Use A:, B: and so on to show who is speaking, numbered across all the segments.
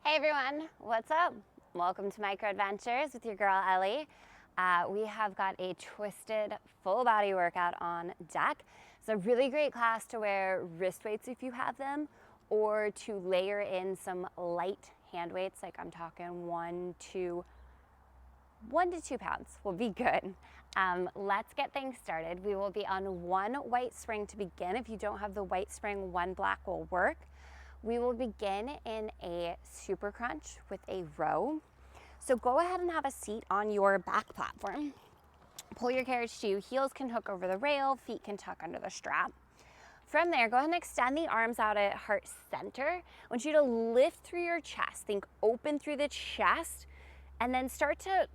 A: Hey everyone, what's up? Welcome to Micro Adventures with your girl Ellie. We have got a twisted full body workout on deck. It's a really great class to wear wrist weights if you have them, or to layer in some light hand weights, like I'm talking 1 to 2 pounds will be good. Let's get things started. We will be on one white spring to begin. If you don't have the white spring, one black will work. We will begin in a super crunch with a row. So go ahead and have a seat on your back platform. Pull your carriage to you. Heels can hook over the rail, feet can tuck under the strap. From there, go ahead and extend the arms out at heart center. I want you to lift through your chest. Think open through the chest, and then start to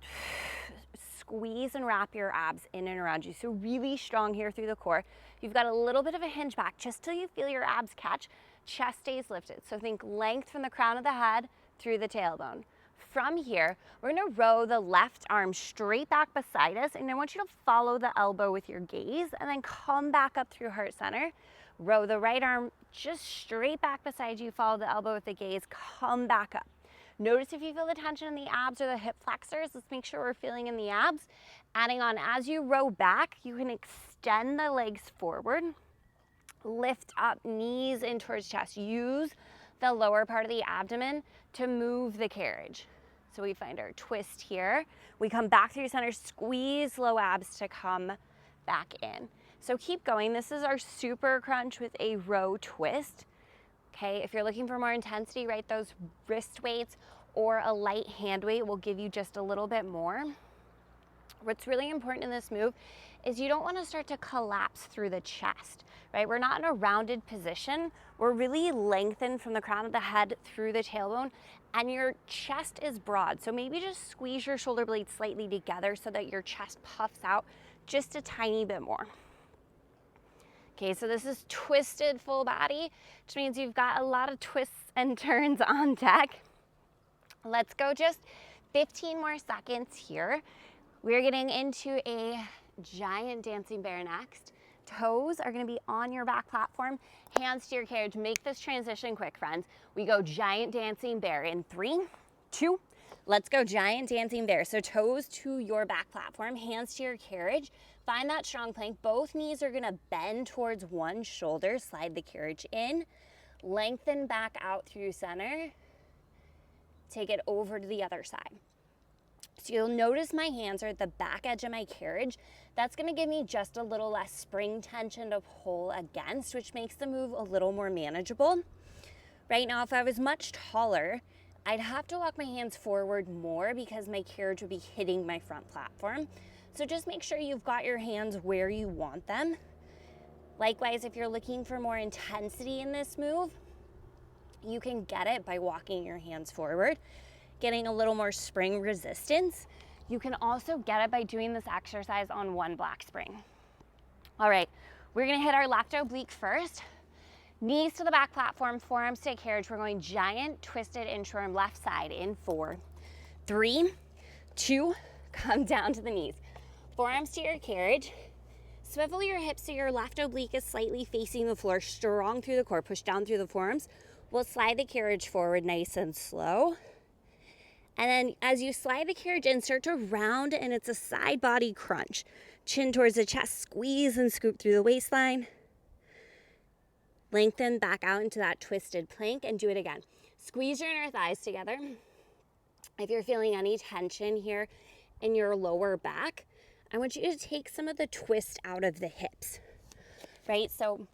A: squeeze and wrap your abs in and around you. So really strong here through the core. You've got a little bit of a hinge back just till you feel your abs catch. Chest stays lifted. So think length from the crown of the head through the tailbone. From here, we're gonna row the left arm straight back beside us, and I want you to follow the elbow with your gaze and then come back up through heart center. Row the right arm just straight back beside you, follow the elbow with the gaze, come back up. Notice if you feel the tension in the abs or the hip flexors. Let's make sure we're feeling in the abs. Adding on, as you row back, you can extend the legs forward. Lift up, knees in towards chest. Use the lower part of the abdomen to move the carriage. So we find our twist here. We come back through center, squeeze low abs to come back in. So keep going. This is our super crunch with a row twist. Okay, if you're looking for more intensity, right, those wrist weights or a light hand weight will give you just a little bit more. What's really important in this move is you don't want to start to collapse through the chest, right? We're not in a rounded position. We're really lengthened from the crown of the head through the tailbone, and your chest is broad. So maybe just squeeze your shoulder blades slightly together so that your chest puffs out just a tiny bit more. Okay, so this is twisted full body, which means you've got a lot of twists and turns on deck. Let's go just 15 more seconds here. We're getting into a giant dancing bear next. Toes are gonna be on your back platform, hands to your carriage. Make this transition quick, friends. We go giant dancing bear in 3, 2, let's go giant dancing bear. So toes to your back platform, hands to your carriage. Find that strong plank. Both knees are gonna bend towards one shoulder. Slide the carriage in. Lengthen back out through center. Take it over to the other side. So you'll notice my hands are at the back edge of my carriage. That's gonna give me just a little less spring tension to pull against, which makes the move a little more manageable. Right now, if I was much taller, I'd have to walk my hands forward more because my carriage would be hitting my front platform. So just make sure you've got your hands where you want them. Likewise, if you're looking for more intensity in this move, you can get it by walking your hands forward, getting a little more spring resistance. You can also get it by doing this exercise on one black spring. All right, we're gonna hit our left oblique first. Knees to the back platform, forearms to carriage. We're going giant twisted inchworm left side in 4, 3, 2, come down to the knees. Forearms to your carriage. Swivel your hips so your left oblique is slightly facing the floor, strong through the core. Push down through the forearms. We'll slide the carriage forward nice and slow. And then as you slide the carriage in, start to round, and it's a side body crunch. Chin towards the chest, squeeze and scoop through the waistline. Lengthen back out into that twisted plank and do it again. Squeeze your inner thighs together. If you're feeling any tension here in your lower back, I want you to take some of the twist out of the hips, right? So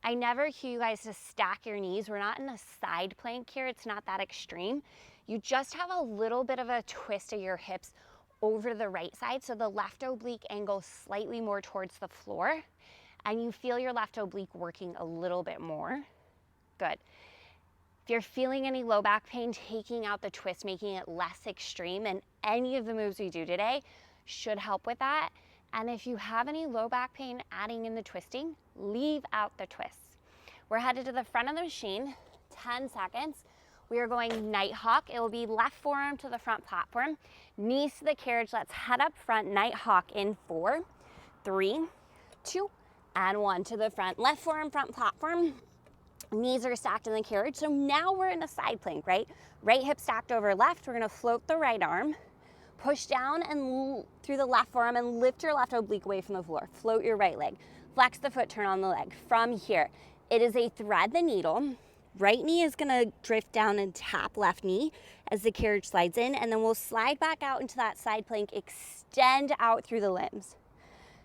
A: I never cue you guys to stack your knees. We're not in a side plank here. It's not that extreme. You just have a little bit of a twist of your hips over to the right side, so the left oblique angles slightly more towards the floor, and you feel your left oblique working a little bit more. Good. If you're feeling any low back pain, taking out the twist, making it less extreme, and any of the moves we do today should help with that. And if you have any low back pain, adding in the twisting, leave out the twists. We're headed to the front of the machine, 10 seconds. We are going nighthawk. It will be left forearm to the front platform, knees to the carriage. Let's head up front, nighthawk in 4, 3, 2, and 1 to the front. Left forearm, front platform. Knees are stacked in the carriage. So now we're in a side plank, right? Right hip stacked over left. We're gonna float the right arm, push down and through the left forearm and lift your left oblique away from the floor. Float your right leg. Flex the foot, turn on the leg. From here, it is a thread the needle. Right knee is gonna drift down and tap left knee as the carriage slides in, and then we'll slide back out into that side plank, extend out through the limbs.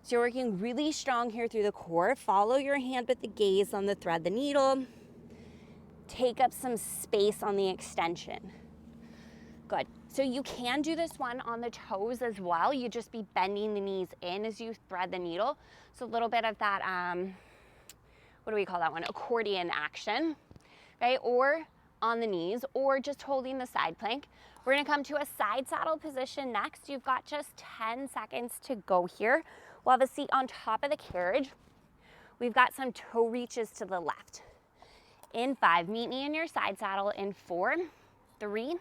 A: So you're working really strong here through the core. Follow your hand with the gaze on the thread the needle. Take up some space on the extension. Good. So you can do this one on the toes as well. You just be bending the knees in as you thread the needle. So a little bit of that, what do we call that one? Accordion action, right? Or on the knees, or just holding the side plank. We're gonna come to a side saddle position next. You've got just 10 seconds to go here. We'll have a seat on top of the carriage. We've got some toe reaches to the left. In 5, meet me in your side saddle in 4, 3,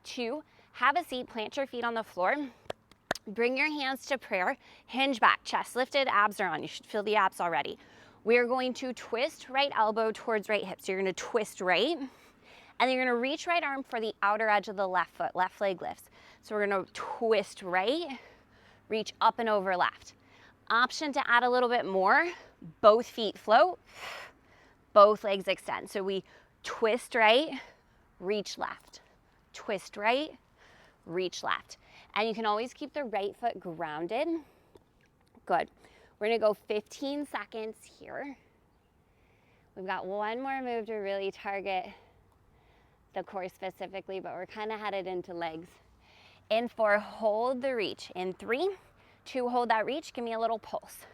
A: 2, have a seat, plant your feet on the floor. Bring your hands to prayer, hinge back, chest lifted, abs are on. You should feel the abs already. We're going to twist right elbow towards right hip. So you're gonna twist right, and then you're gonna reach right arm for the outer edge of the left foot, left leg lifts. So we're gonna twist right, reach up and over left. Option to add a little bit more, both feet float, both legs extend. So we twist right, reach left, twist right, reach left. And you can always keep the right foot grounded. Good. We're gonna go 15 seconds here. We've got one more move to really target the core specifically, but we're kind of headed into legs. In 4, hold the reach. In 3, 2, hold that reach, give me a little pulse.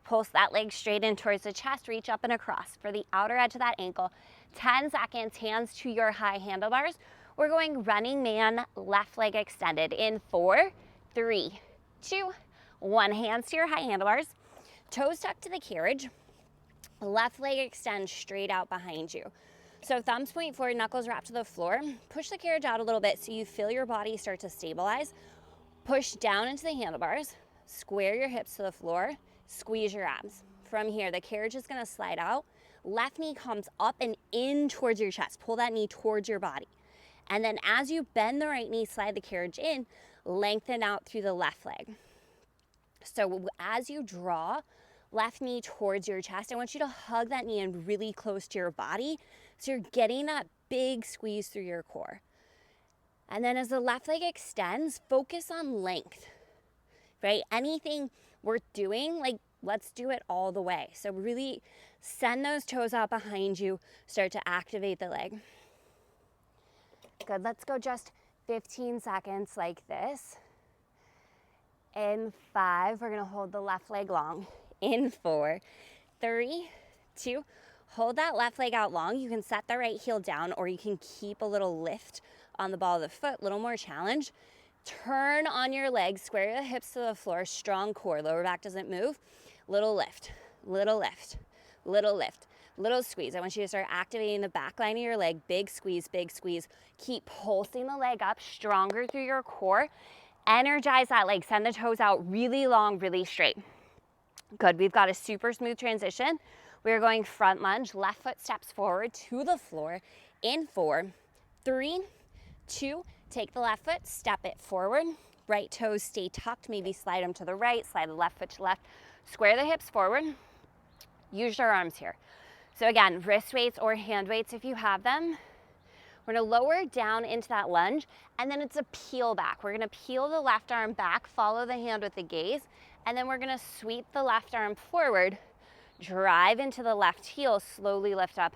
A: Pulse that leg straight in towards the chest, reach up and across for the outer edge of that ankle. 10 seconds, hands to your high handlebars. We're going running man, left leg extended. In 4, 3, 2, 1, hands to your high handlebars. Toes tucked to the carriage. Left leg extends straight out behind you. So thumbs point forward, knuckles wrap to the floor. Push the carriage out a little bit so you feel your body start to stabilize. Push down into the handlebars. Square your hips to the floor. Squeeze your abs. From here, the carriage is gonna slide out. Left knee comes up and in towards your chest. Pull that knee towards your body. And then as you bend the right knee, slide the carriage in, lengthen out through the left leg. So as you draw left knee towards your chest, I want you to hug that knee in really close to your body so you're getting that big squeeze through your core. And then as the left leg extends, focus on length, right? Anything worth doing, like let's do it all the way. So really send those toes out behind you, start to activate the leg. Good, let's go just 15 seconds like this. In 5, we're gonna hold the left leg long. In 4, 3, 2, hold that left leg out long. You can set the right heel down or you can keep a little lift on the ball of the foot, a little more challenge. Turn on your legs, square the hips to the floor, strong core, lower back doesn't move. Little lift, little lift, little lift, little squeeze. I want you to start activating the back line of your leg, big squeeze, big squeeze. Keep pulsing the leg up, stronger through your core. Energize that leg, send the toes out really long, really straight. Good, we've got a super smooth transition. We're going front lunge, left foot steps forward to the floor. In 4, 3, 2, take the left foot, step it forward. Right toes stay tucked, maybe slide them to the right, slide the left foot to left. Square the hips forward. Use your arms here. So again, wrist weights or hand weights if you have them. We're gonna lower down into that lunge, and then it's a peel back. We're gonna peel the left arm back, follow the hand with the gaze, and then we're gonna sweep the left arm forward, drive into the left heel, slowly lift up,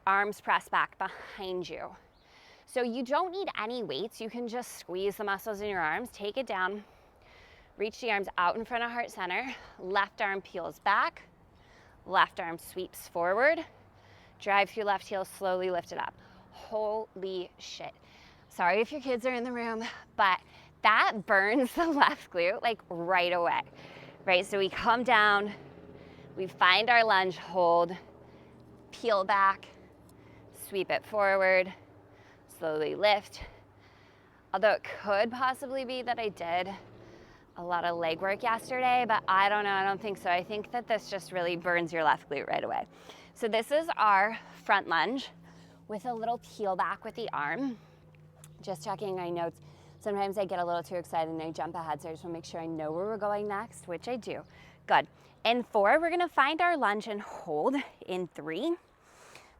A: arms press back behind you. So you don't need any weights. You can just squeeze the muscles in your arms, take it down, reach the arms out in front of heart center, left arm peels back, left arm sweeps forward, drive through left heel, slowly lift it up. Holy shit. Sorry if your kids are in the room, but that burns the left glute like right away, right? So we come down, we find our lunge hold, peel back, sweep it forward, slowly lift. Although it could possibly be that I did a lot of leg work yesterday, but I don't know, I don't think so. I think that this just really burns your left glute right away. So this is our front lunge with a little peel back with the arm. Just checking my notes. Sometimes I get a little too excited and I jump ahead, so I just wanna make sure I know where we're going next, which I do. Good. In 4, we're gonna find our lunge and hold in 3,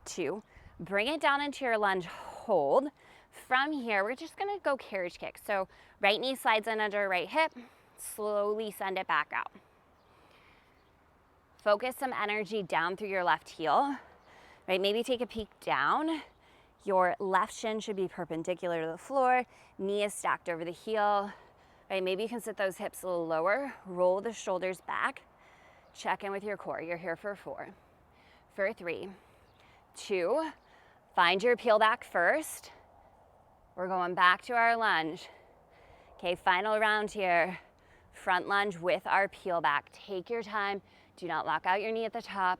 A: 2, bring it down into your lunge, hold. From here, we're just gonna go carriage kick. So right knee slides in under right hip, slowly send it back out. Focus some energy down through your left heel, right? Maybe take a peek down. Your left shin should be perpendicular to the floor, knee is stacked over the heel, right? Maybe you can sit those hips a little lower, roll the shoulders back, check in with your core. You're here for 4, for 3, 2, find your peel back first. We're going back to our lunge. Okay, final round here. Front lunge with our peel back. Take your time. Do not lock out your knee at the top,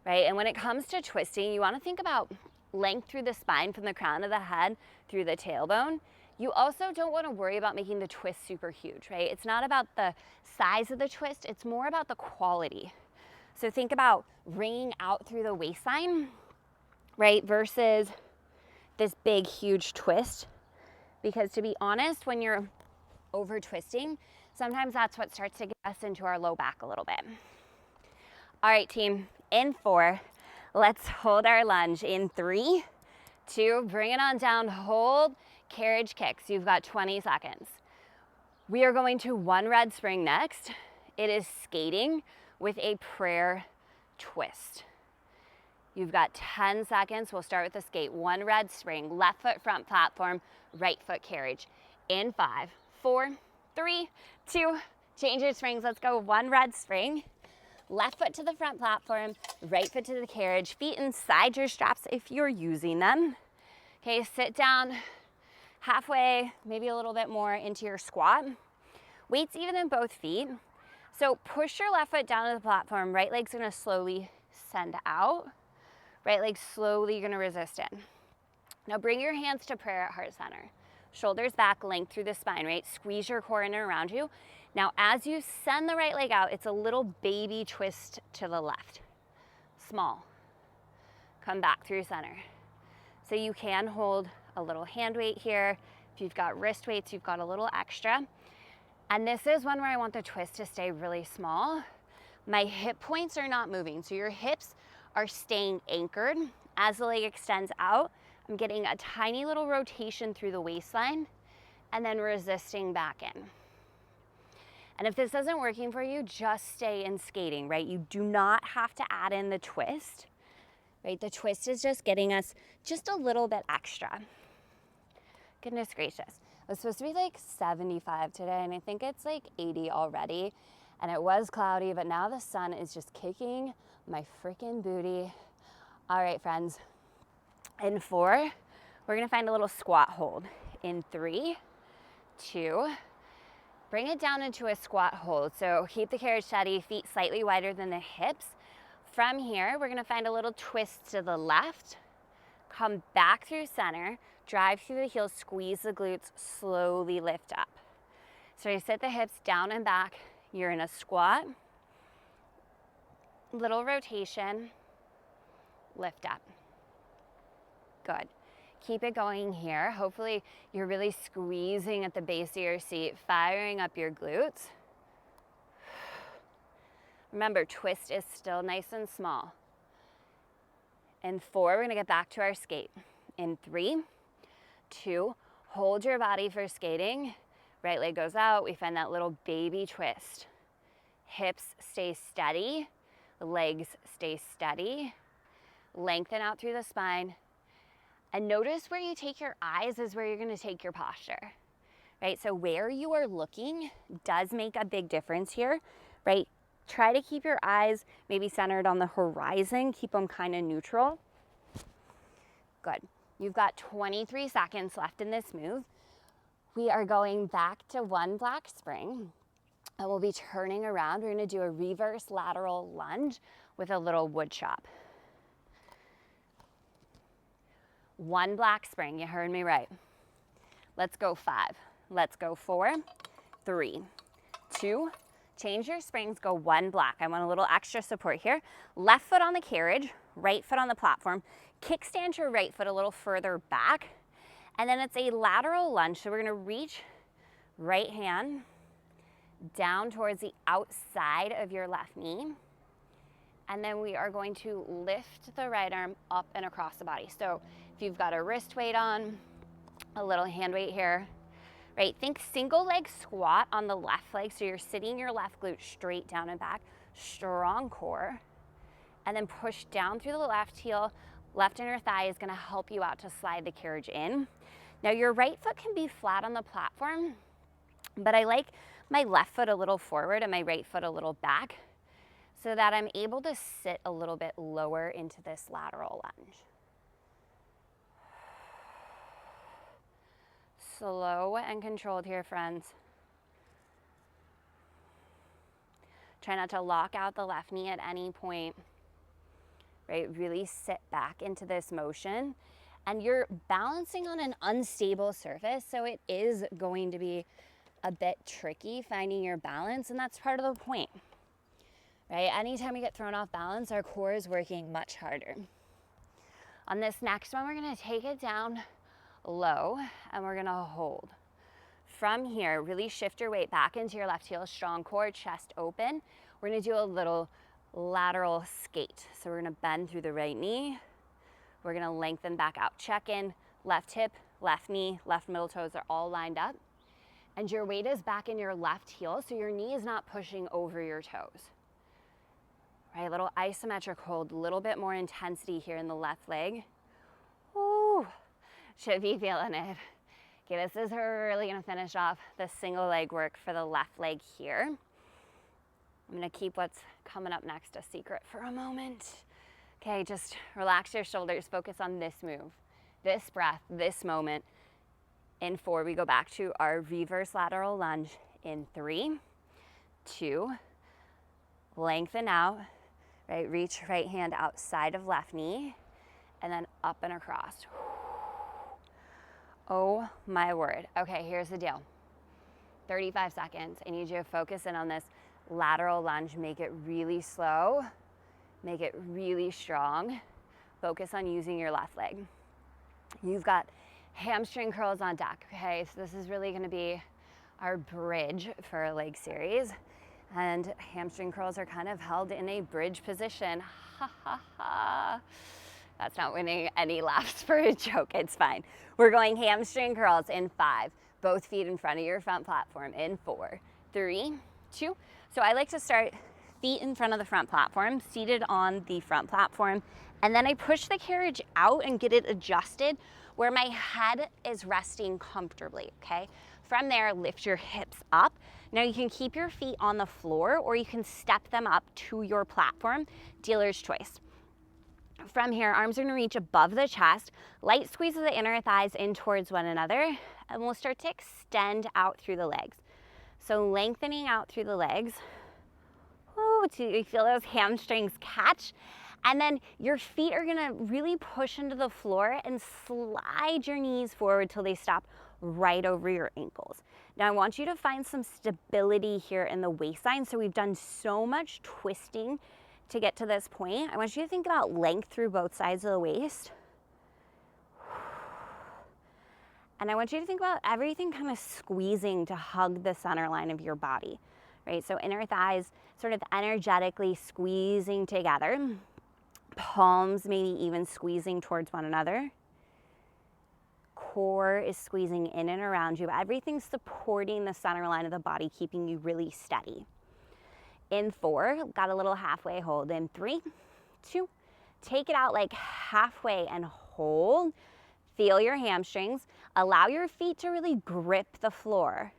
A: right? And when it comes to twisting, you want to think about length through the spine from the crown of the head through the tailbone. You also don't want to worry about making the twist super huge, right? It's not about the size of the twist, it's more about the quality. So think about wringing out through the waistline, right? Versus this big, huge twist. Because to be honest, when you're over twisting, sometimes that's what starts to get us into our low back a little bit. All right, team, in 4, let's hold our lunge in 3, 2, bring it on down, hold, carriage kicks. You've got 20 seconds. We are going to 1 red spring next. It is skating with a prayer twist. You've got 10 seconds. We'll start with the skate. 1 red spring, left foot front platform, right foot carriage. In 5, 4, 3, 2, change your springs. Let's go 1 red spring. Left foot to the front platform, right foot to the carriage, feet inside your straps if you're using them. Okay, sit down halfway, maybe a little bit more into your squat. Weights even in both feet. So push your left foot down to the platform, right leg's gonna slowly send out. Right leg slowly gonna resist in. Now bring your hands to prayer at heart center. Shoulders back, length through the spine, right? Squeeze your core in and around you. Now as you send the right leg out, it's a little baby twist to the left. Small. Come back through center. So you can hold a little hand weight here. If you've got wrist weights, you've got a little extra. And this is one where I want the twist to stay really small. My hip points are not moving, so your hips are staying anchored. As the leg extends out, I'm getting a tiny little rotation through the waistline and then resisting back in. And if this isn't working for you, just stay in skating, right? You do not have to add in the twist, right? The twist is just getting us just a little bit extra. Goodness gracious. It was supposed to be like 75 today, and I think it's like 80 already. And it was cloudy, but now the sun is just kicking my freaking booty. All right, friends. In 4, we're gonna find a little squat hold. In 3, 2, bring it down into a squat hold. So keep the carriage steady, feet slightly wider than the hips. From here, we're gonna find a little twist to the left, come back through center, drive through the heels, squeeze the glutes, slowly lift up. So you sit the hips down and back, you're in a squat, little rotation, lift up. Good. Keep it going here. Hopefully you're really squeezing at the base of your seat, firing up your glutes. Remember, twist is still nice and small. In 4, we're gonna get back to our skate. In 3, 2, hold your body for skating. Right leg goes out, we find that little baby twist. Hips stay steady, legs stay steady. Lengthen out through the spine. And notice where you take your eyes is where you're gonna take your posture, right? So where you are looking does make a big difference here, right? Try to keep your eyes maybe centered on the horizon, keep them kind of neutral. Good. You've got 23 seconds left in this move. We are going back to 1 black spring, and we'll be turning around. We're gonna do a reverse lateral lunge with a little wood chop. 1 black spring, you heard me right. Let's go 5. Let's go 4, 3, 2, change your springs, go 1 black. I want a little extra support here. Left foot on the carriage, right foot on the platform. Kickstand your right foot a little further back. And then it's a lateral lunge. So we're gonna reach right hand down towards the outside of your left knee. And then we are going to lift the right arm up and across the body. So if you've got a wrist weight on, a little hand weight here, right? Think single leg squat on the left leg. So you're sitting your left glute straight down and back, strong core, and then push down through the left heel. Left inner thigh is gonna help you out to slide the carriage in. Now your right foot can be flat on the platform, but I like my left foot a little forward and my right foot a little back so that I'm able to sit a little bit lower into this lateral lunge. Slow and controlled here, friends. Try not to lock out the left knee at any point, right? Really sit back into this motion. And you're balancing on an unstable surface, so it is going to be a bit tricky finding your balance, and that's part of the point, right? Anytime we get thrown off balance, our core is working much harder. On this next one, we're gonna take it down low, and we're gonna hold. From here, really shift your weight back into your left heel, strong core, chest open. We're gonna do a little lateral skate. So we're gonna bend through the right knee. We're gonna lengthen back out. Check in, left hip, left knee, left middle toes are all lined up. And your weight is back in your left heel, so your knee is not pushing over your toes. Right, a little isometric hold, a little bit more intensity here in the left leg. Ooh, should be feeling it. Okay, this is really gonna finish off the single leg work for the left leg here. I'm gonna keep what's coming up next a secret for a moment. Okay, just relax your shoulders, focus on this move, this breath, this moment. In 4, we go back to our reverse lateral lunge in 3, 2, lengthen out, right? Reach right hand outside of left knee, and then up and across. Oh my word. Okay, here's the deal. 35 seconds. I need you to focus in on this lateral lunge. Make it really slow. Make it really strong. Focus on using your left leg. You've got hamstring curls on deck, okay? So this is really gonna be our bridge for our leg series. And hamstring curls are kind of held in a bridge position. Ha ha ha. That's not winning any laughs for a joke, it's fine. We're going hamstring curls in 5, both feet in front of your front platform in 4, 3, 2. So I like to start feet in front of the front platform, seated on the front platform, and then I push the carriage out and get it adjusted where my head is resting comfortably, okay? From there, lift your hips up. Now you can keep your feet on the floor or you can step them up to your platform, dealer's choice. From here, arms are gonna reach above the chest, light squeeze of the inner thighs in towards one another, and we'll start to extend out through the legs. So lengthening out through the legs. Ooh, you feel those hamstrings catch. And then your feet are gonna really push into the floor and slide your knees forward till they stop right over your ankles. Now I want you to find some stability here in the waistline. So we've done so much twisting to get to this point. I want you to think about length through both sides of the waist. And I want you to think about everything kind of squeezing to hug the center line of your body, right? So inner thighs sort of energetically squeezing together. Palms maybe even squeezing towards one another. Core is squeezing in and around you. Everything's supporting the center line of the body, keeping you really steady. In 4, got a little halfway hold. In 3, 2, take it out like halfway and hold. Feel your hamstrings. Allow your feet to really grip the floor.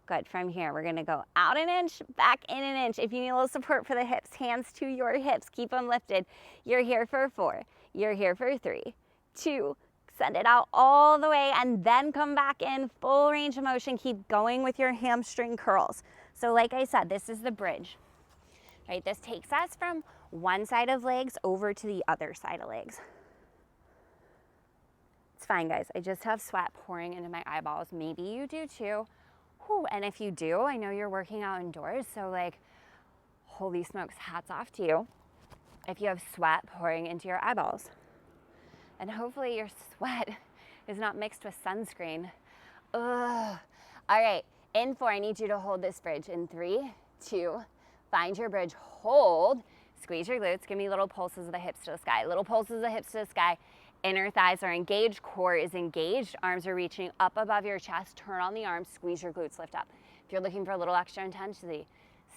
A: Good. From here, we're gonna go out an inch, back in an inch. If you need a little support for the hips, hands to your hips, keep them lifted. You're here for 4, you're here for 3, 2, send it out all the way and then come back in, full range of motion. Keep going with your hamstring curls. So like I said, this is the bridge, right? This takes us from one side of legs over to the other side of legs. It's fine, guys. I just have sweat pouring into my eyeballs. Maybe you do too. Whew. And if you do, I know you're working out indoors, so like, holy smokes, hats off to you if you have sweat pouring into your eyeballs. And hopefully your sweat is not mixed with sunscreen. Ugh. All right, in 4, I need you to hold this bridge. In 3, 2, find your bridge, hold, squeeze your glutes, give me little pulses of the hips to the sky, little pulses of the hips to the sky. Inner thighs are engaged, core is engaged, arms are reaching up above your chest, turn on the arms, squeeze your glutes, lift up. If you're looking for a little extra intensity,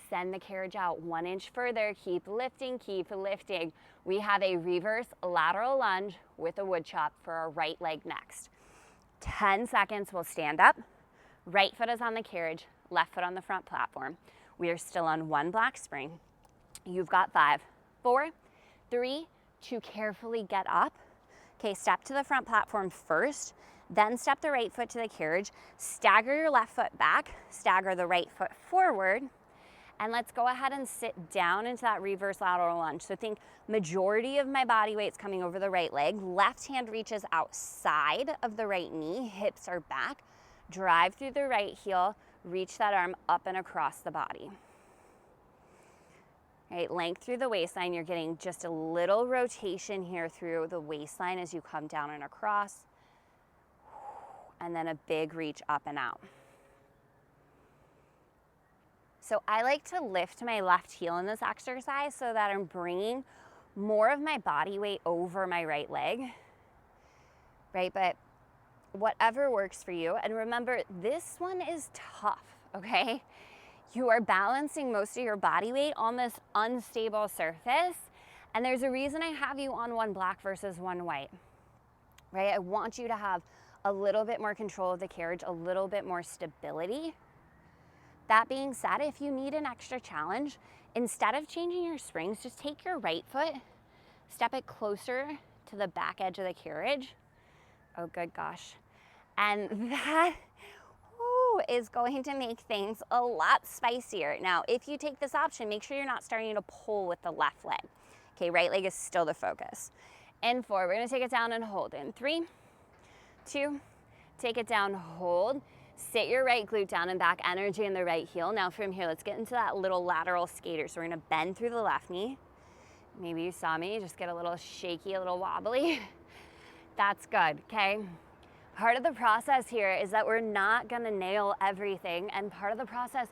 A: send the carriage out 1 inch further, keep lifting, keep lifting. We have a reverse lateral lunge with a wood chop for our right leg next. 10 seconds, we'll stand up. Right foot is on the carriage, left foot on the front platform. We are still on 1 black spring. You've got 5, 4, 3, 2, carefully get up. Okay, step to the front platform first, then step the right foot to the carriage, stagger your left foot back, stagger the right foot forward, and let's go ahead and sit down into that reverse lateral lunge. So think majority of my body weight's coming over the right leg, left hand reaches outside of the right knee, hips are back, drive through the right heel, reach that arm up and across the body. Right, length through the waistline, you're getting just a little rotation here through the waistline as you come down and across, and then a big reach up and out. So I like to lift my left heel in this exercise so that I'm bringing more of my body weight over my right leg, right? But whatever works for you. And remember, this one is tough, okay? You are balancing most of your body weight on this unstable surface. And there's a reason I have you on 1 black versus 1 white, right? I want you to have a little bit more control of the carriage, a little bit more stability. That being said, if you need an extra challenge, instead of changing your springs, just take your right foot, step it closer to the back edge of the carriage. Oh, good gosh. And that is going to make things a lot spicier. Now, if you take this option, make sure you're not starting to pull with the left leg. Okay, right leg is still the focus. In 4, we're gonna take it down and hold. In 3, 2, take it down, hold. Sit your right glute down and back, energy in the right heel. Now from here, let's get into that little lateral skater. So we're gonna bend through the left knee. Maybe you saw me, just get a little shaky, a little wobbly. That's good, okay? Part of the process here is that we're not gonna nail everything, and part of the process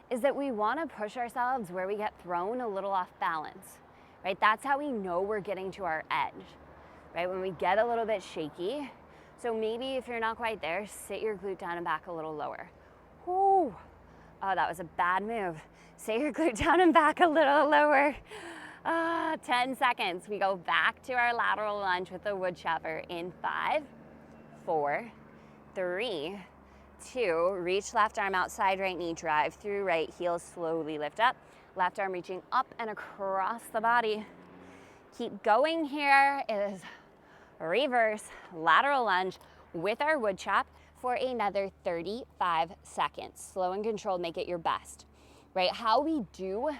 A: is that we wanna push ourselves where we get thrown a little off balance, right? That's how we know we're getting to our edge, right? When we get a little bit shaky. So maybe if you're not quite there, sit your glute down and back a little lower. Whew. Oh, that was a bad move. Sit your glute down and back a little lower. 10 seconds. We go back to our lateral lunge with the wood chopper in 5, 4, 3, 2, reach left arm outside right knee, drive through right heel, slowly lift up. Left arm reaching up and across the body. Keep going here. It is reverse lateral lunge with our wood chop for another 35 seconds. Slow and controlled, make it your best, right? How we do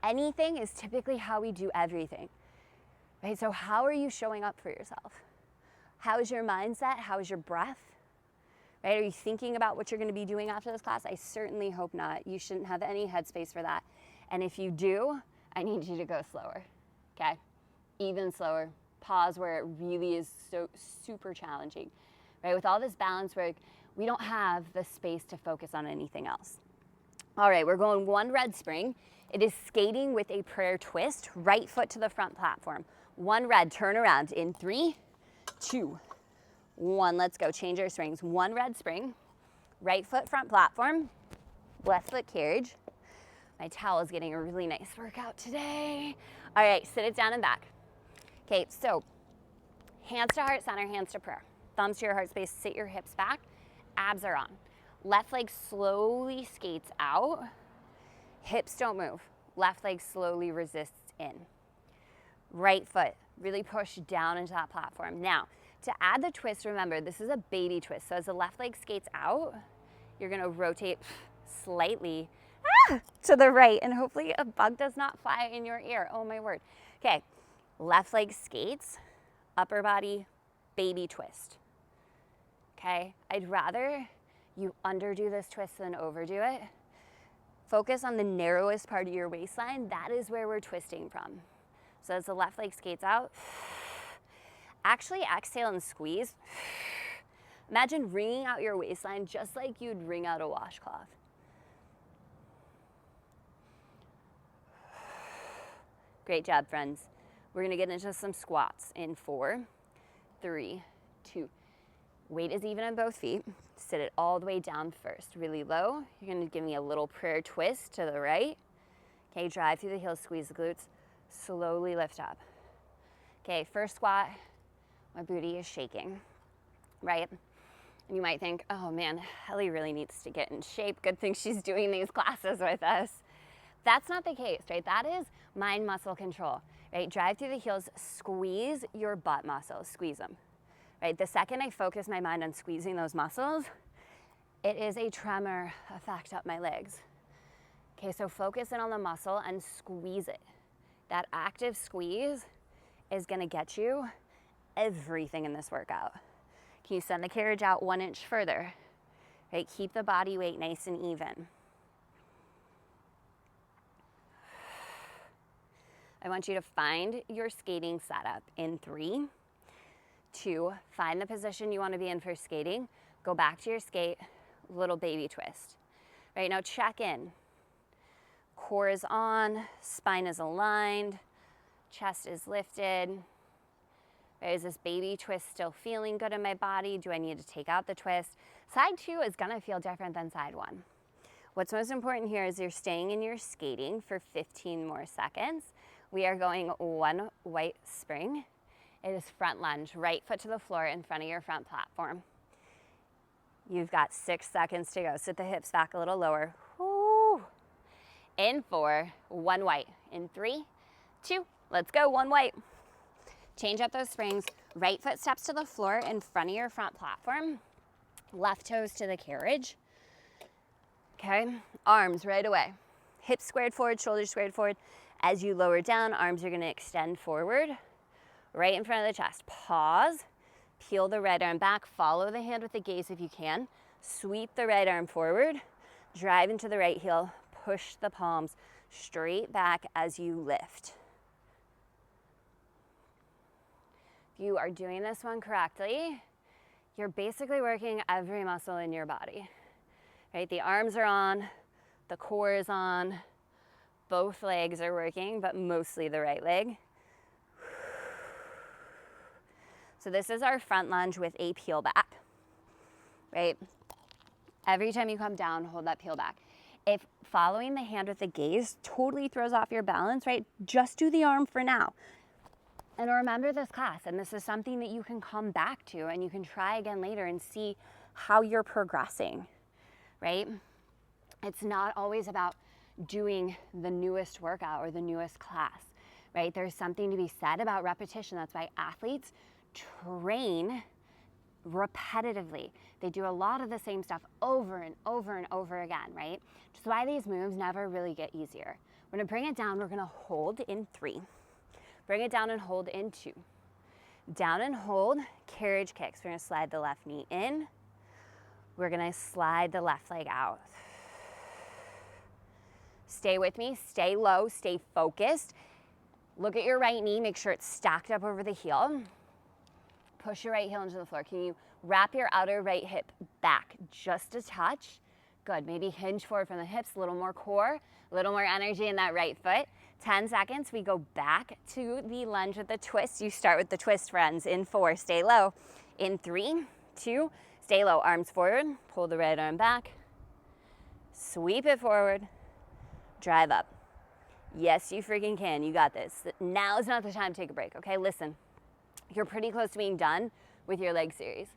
A: anything is typically how we do everything, right? So how are you showing up for yourself? How is your mindset? How is your breath? Right? Are you thinking about what you're going to be doing after this class? I certainly hope not. You shouldn't have any headspace for that. And if you do, I need you to go slower, okay? Even slower. Pause where it really is so super challenging, right? With all this balance work, we don't have the space to focus on anything else. All right, we're going 1 red spring. It is skating with a prayer twist, right foot to the front platform. 1 red, turn around in 3, 2, 1. Let's go, change our springs. 1 red spring, right foot front platform, left foot carriage. My towel is getting a really nice workout today. All right, sit it down and back. Okay, so hands to heart center, hands to prayer. Thumbs to your heart space, sit your hips back, abs are on. Left leg slowly skates out, hips don't move. Left leg slowly resists in. Right foot, really push down into that platform. Now, to add the twist, remember, this is a baby twist. So as the left leg skates out, you're gonna rotate slightly to the right, and hopefully a bug does not fly in your ear. Oh my word. Okay. Left leg skates, upper body, baby twist. Okay, I'd rather You underdo this twist, then overdo it. Focus on the narrowest part of your waistline. That is where we're twisting from. So as the left leg skates out, actually exhale and squeeze. Imagine wringing out your waistline just like you'd wring out a washcloth. Great job, friends. We're gonna get into some squats in 4, 3, 2. Weight is even on both feet. Sit it all the way down first, really low. You're gonna give me a little prayer twist to the right. Okay, drive through the heels, squeeze the glutes. Slowly lift up. Okay, first squat, my booty is shaking, right? And you might think, oh man, Ellie really needs to get in shape. Good thing she's doing these classes with us. That's not the case, right? That is mind muscle control, right? Drive through the heels, squeeze your butt muscles, squeeze them, right? The second I focus my mind on squeezing those muscles, it is a tremor effect up my legs. Okay, so focus in on the muscle and squeeze it. That active squeeze is gonna get you everything in this workout. Can you send the carriage out 1 inch further, right? Keep the body weight nice and even. I want you to find your skating setup in 3, 2, find the position you want to be in for skating, go back to your skate, little baby twist. Right, now check in. Core is on, spine is aligned, chest is lifted. Right, is this baby twist still feeling good in my body? Do I need to take out the twist? Side 2 is gonna feel different than side 1. What's most important here is you're staying in your skating for 15 more seconds. We are going 1 white spring. It is front lunge, right foot to the floor in front of your front platform. You've got 6 seconds to go. Sit the hips back a little lower. Woo. In 4, 1 white. In 3, 2, let's go, 1 white. Change up those springs. Right foot steps to the floor in front of your front platform. Left toes to the carriage. Okay, arms right away. Hips squared forward, shoulders squared forward. As you lower down, arms are gonna extend forward, right in front of the chest. Pause, peel the right arm back, follow the hand with the gaze if you can. Sweep the right arm forward, drive into the right heel, push the palms straight back as you lift. If you are doing this one correctly, you're basically working every muscle in your body, right? The arms are on, the core is on, both legs are working, but mostly the right leg. So this is our front lunge with a peel back, right? Every time you come down, hold that peel back. If following the hand with the gaze totally throws off your balance, right, just do the arm for now. And remember this class, and this is something that you can come back to and you can try again later and see how you're progressing, right? It's not always about doing the newest workout or the newest class, right? There's something to be said about repetition. That's why athletes train repetitively. They do a lot of the same stuff over and over and over again, right? Which is why these moves never really get easier. We're gonna bring it down. We're gonna hold in 3. Bring it down and hold in 2. Down and hold, carriage kicks. We're gonna slide the left knee in. We're gonna slide the left leg out. Stay with me, stay low, stay focused. Look at your right knee, make sure it's stacked up over the heel. Push your right heel into the floor. Can you wrap your outer right hip back just a touch? Good, maybe hinge forward from the hips, a little more core, a little more energy in that right foot. 10 seconds, we go back to the lunge with the twist. You start with the twist, friends. In 4, stay low. In 3, 2, stay low. Arms forward, pull the right arm back. Sweep it forward, drive up. Yes, you freaking can, you got this. Now is not the time to take a break, okay? Listen, you're pretty close to being done with your leg series.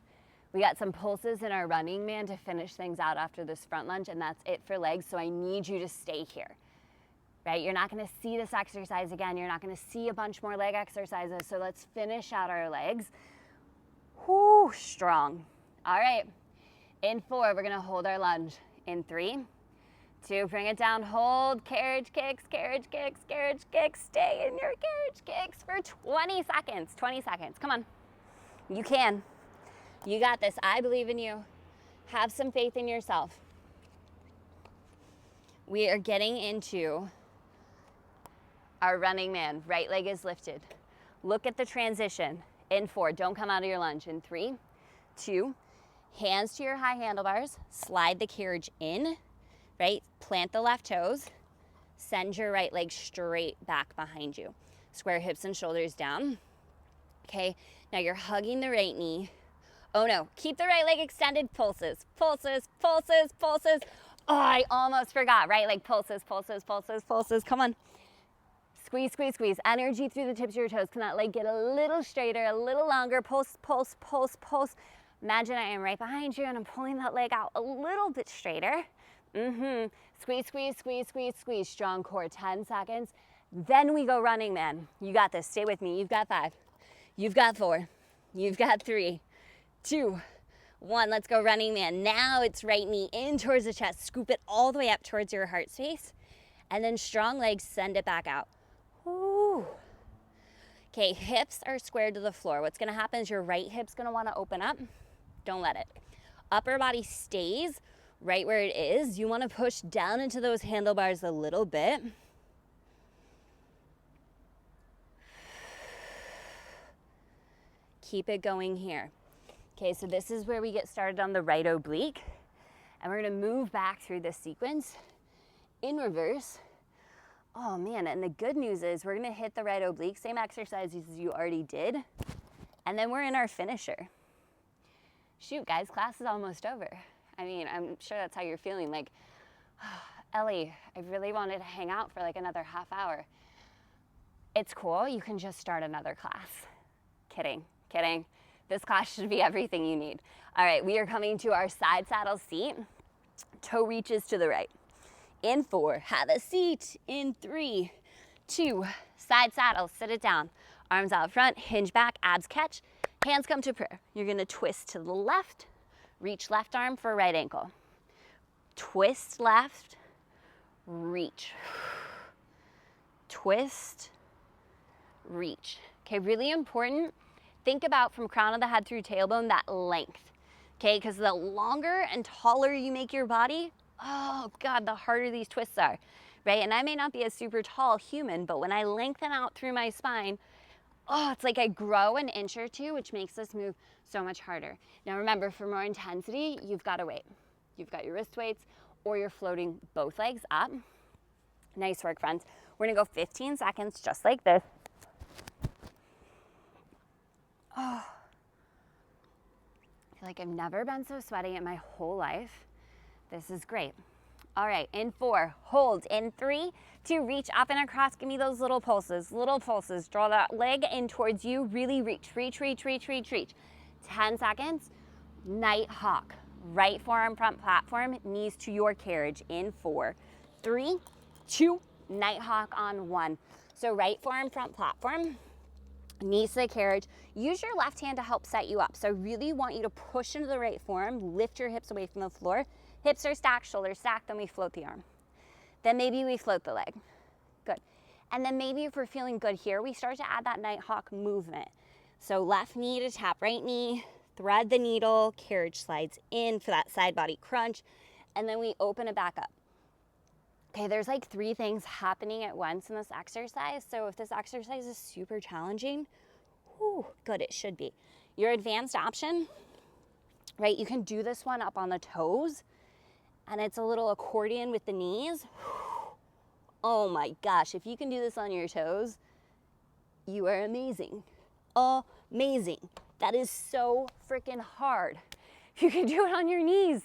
A: We got some pulses in our running man to finish things out after this front lunge, and that's it for legs, so I need you to stay here, right? You're not gonna see this exercise again. You're not gonna see a bunch more leg exercises, so let's finish out our legs. Whoo, strong. All right, in 4, we're gonna hold our lunge. In 3, 2, bring it down, hold, carriage kicks, carriage kicks, carriage kicks. Stay in your carriage kicks for 20 seconds, 20 seconds. Come on, you can. You got this, I believe in you. Have some faith in yourself. We are getting into our running man. Right leg is lifted. Look at the transition. In 4, don't come out of your lunge. In 3, 2, hands to your high handlebars, slide the carriage in, right? Plant the left toes, send your right leg straight back behind you. Square hips and shoulders down. Okay, now you're hugging the right knee. Oh no, keep the right leg extended, pulses, pulses, pulses, pulses. Oh, I almost forgot, right leg pulses, pulses, pulses, pulses. Come on. Squeeze, squeeze, squeeze. Energy through the tips of your toes. Can that leg get a little straighter, a little longer? Pulse, pulse, pulse, pulse. Imagine I am right behind you and I'm pulling that leg out a little bit straighter. Squeeze, squeeze, squeeze, squeeze, squeeze. Strong core, 10 seconds. Then we go running man. You got this, stay with me. You've got 5, you've got 4, you've got 3, 2, 1. Let's go running man. Now it's right knee in towards the chest. Scoop it all the way up towards your heart space. And then strong legs, send it back out. Ooh. Okay, hips are squared to the floor. What's gonna happen is your right hip's gonna wanna open up. Don't let it. Upper body stays right where it is. You wanna push down into those handlebars a little bit. Keep it going here. Okay, so this is where we get started on the right oblique. And we're gonna move back through this sequence in reverse. Oh man, and the good news is we're gonna hit the right oblique, same exercise as you already did, and then we're in our finisher. Shoot guys, class is almost over. I mean, I'm sure that's how you're feeling, like, oh, Ellie, I really wanted to hang out for like another half hour. It's cool, you can just start another class. Kidding, kidding. This class should be everything you need. All right, we are coming to our side saddle seat. Toe reaches to the right. In 4, have a seat. In 3, 2, side saddle, sit it down. Arms out front, hinge back, abs catch. Hands come to prayer. You're gonna twist to the left, reach left arm for right ankle. Twist left, reach. Twist, reach. Okay, really important. Think about from crown of the head through tailbone, that length. Okay, because the longer and taller you make your body, oh God, the harder these twists are, right? And I may not be a super tall human, but when I lengthen out through my spine, oh, it's like I grow an inch or 2, which makes this move so much harder. Now remember, for more intensity, you've got to wait. You've got your wrist weights, or you're floating both legs up. Nice work, friends. We're gonna go 15 seconds, just like this. Oh, I feel like I've never been so sweaty in my whole life. This is great. All right, in 4, hold. In 3, 2, reach up and across. Give me those little pulses, little pulses. Draw that leg in towards you. Really reach, reach, reach, reach, reach, reach. 10 seconds. Night hawk. Right forearm front platform, knees to your carriage. In 4, 3, 2, night hawk on 1. So right forearm front platform, knees to the carriage. Use your left hand to help set you up. So I really want you to push into the right forearm, lift your hips away from the floor. Hips are stacked, shoulders stacked, then we float the arm. Then maybe we float the leg. Good. And then maybe if we're feeling good here, we start to add that night hawk movement. So left knee to tap right knee, thread the needle, carriage slides in for that side body crunch, and then we open it back up. Okay, there's like 3 things happening at once in this exercise. So if this exercise is super challenging, whew, good, it should be. Your advanced option, right, you can do this one up on the toes, and it's a little accordion with the knees. Oh my gosh, if you can do this on your toes, you are amazing. Amazing. That is so freaking hard. If you can do it on your knees,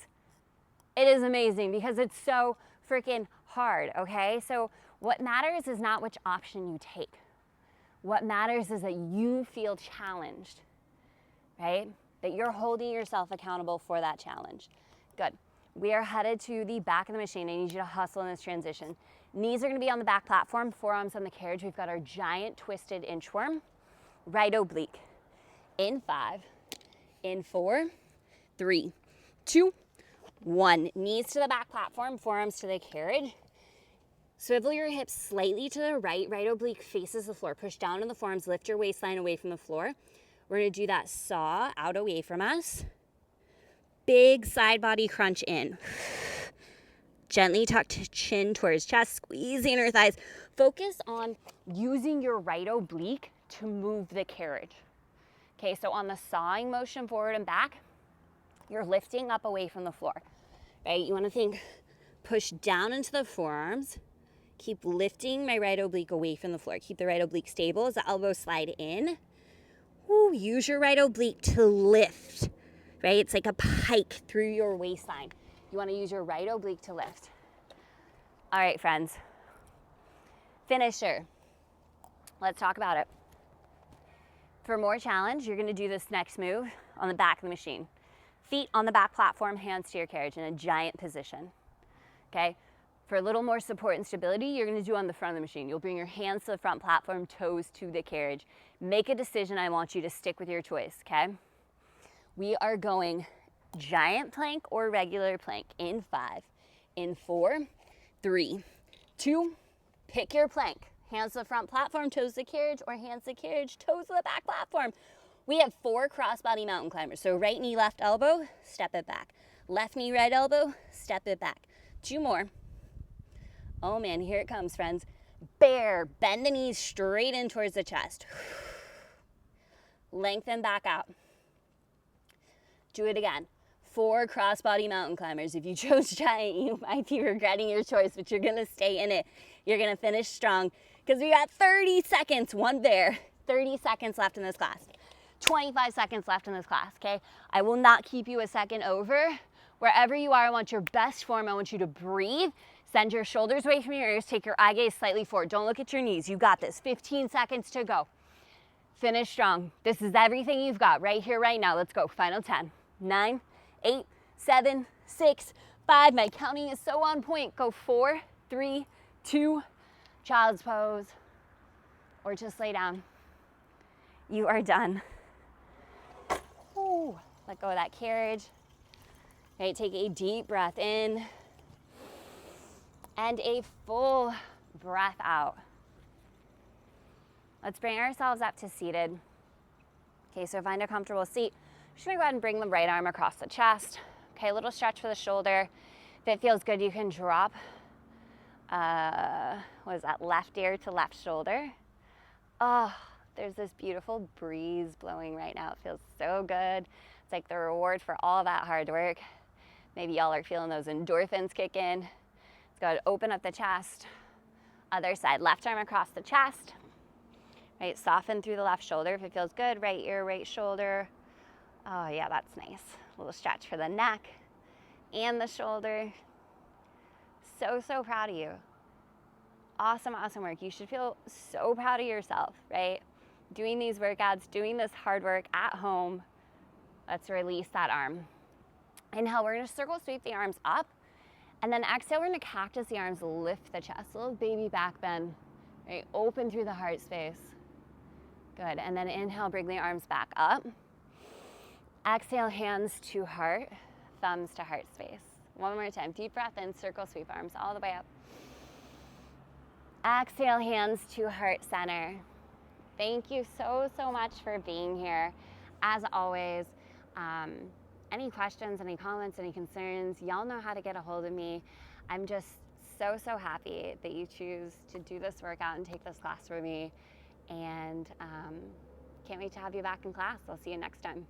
A: it is amazing because it's so freaking hard, okay? So what matters is not which option you take. What matters is that you feel challenged, right? That you're holding yourself accountable for that challenge. Good. We are headed to the back of the machine. I need you to hustle in this transition. Knees are gonna be on the back platform, forearms on the carriage. We've got our giant twisted inchworm, right oblique. In 5, in 4, 3, 2, 1. Knees to the back platform, forearms to the carriage. Swivel your hips slightly to the right, right oblique faces the floor. Push down on the forearms, lift your waistline away from the floor. We're gonna do that saw out away from us. big side body crunch in. Gently tuck chin towards chest, squeezing her thighs. Focus on using your right oblique to move the carriage. Okay, so on the sawing motion forward and back, you're lifting up away from the floor, right? You want to think, push down into the forearms. Keep lifting my right oblique away from the floor. Keep the right oblique stable as the elbows slide in. Ooh, use your right oblique to lift, right? It's like a pike through your waistline. You want to use your right oblique to lift. All right, friends. Finisher. Let's talk about it. For more challenge, you're going to do this next move on the back of the machine. Feet on the back platform, hands to your carriage in a giant position. Okay? For a little more support and stability, you're going to do on the front of the machine. You'll bring your hands to the front platform, toes to the carriage. Make a decision. I want you to stick with your choice, okay? We are going giant plank or regular plank in 5, in 4, 3, 2, pick your plank. Hands to the front platform, toes to the carriage, or hands to the carriage, toes to the back platform. We have 4 crossbody mountain climbers. So right knee, left elbow, step it back. Left knee, right elbow, step it back. 2 more. Oh man, here it comes, friends. Bear, bend the knees straight in towards the chest. Lengthen back out. Do it again. 4 crossbody mountain climbers. If you chose giant, you might be regretting your choice, but you're gonna stay in it. You're gonna finish strong because we got 30 seconds, one bear, 30 seconds left in this class. 25 seconds left in this class, okay? I will not keep you a second over. Wherever you are, I want your best form. I want you to breathe. Send your shoulders away from your ears. Take your eye gaze slightly forward. Don't look at your knees. You got this. 15 seconds to go. Finish strong. This is everything you've got right here, right now. Let's go. Final 10, 9, 8, 7, 6, 5. My counting is so on point. Go 4, 3, 2, child's pose, or just lay down. You are done. Ooh, let go of that carriage. Okay, take a deep breath in and a full breath out. Let's bring ourselves up to seated. Okay, so find a comfortable seat. I'm just gonna go ahead and bring the right arm across the chest. Okay, a little stretch for the shoulder. If it feels good, you can drop, left ear to left shoulder. Oh, there's this beautiful breeze blowing right now. It feels so good. It's like the reward for all that hard work. Maybe y'all are feeling those endorphins kick in. Let's go ahead and open up the chest. Other side, left arm across the chest. Right, soften through the left shoulder if it feels good. Right ear, right shoulder. Oh yeah, that's nice. A little stretch for the neck and the shoulder. So, so proud of you. Awesome, awesome work. You should feel so proud of yourself, right? Doing these workouts, doing this hard work at home. Let's release that arm. Inhale, we're gonna circle sweep the arms up. And then exhale, we're gonna cactus the arms, lift the chest. A little baby back bend, right? Open through the heart space. Good, and then inhale, bring the arms back up. Exhale, hands to heart, thumbs to heart space. One more time, deep breath in, circle sweep arms all the way up. Exhale, hands to heart center. Thank you so, so much for being here. As always, any questions, any comments, any concerns, y'all know how to get a hold of me. I'm just so, so happy that you choose to do this workout and take this class with me. And can't wait to have you back in class. I'll see you next time.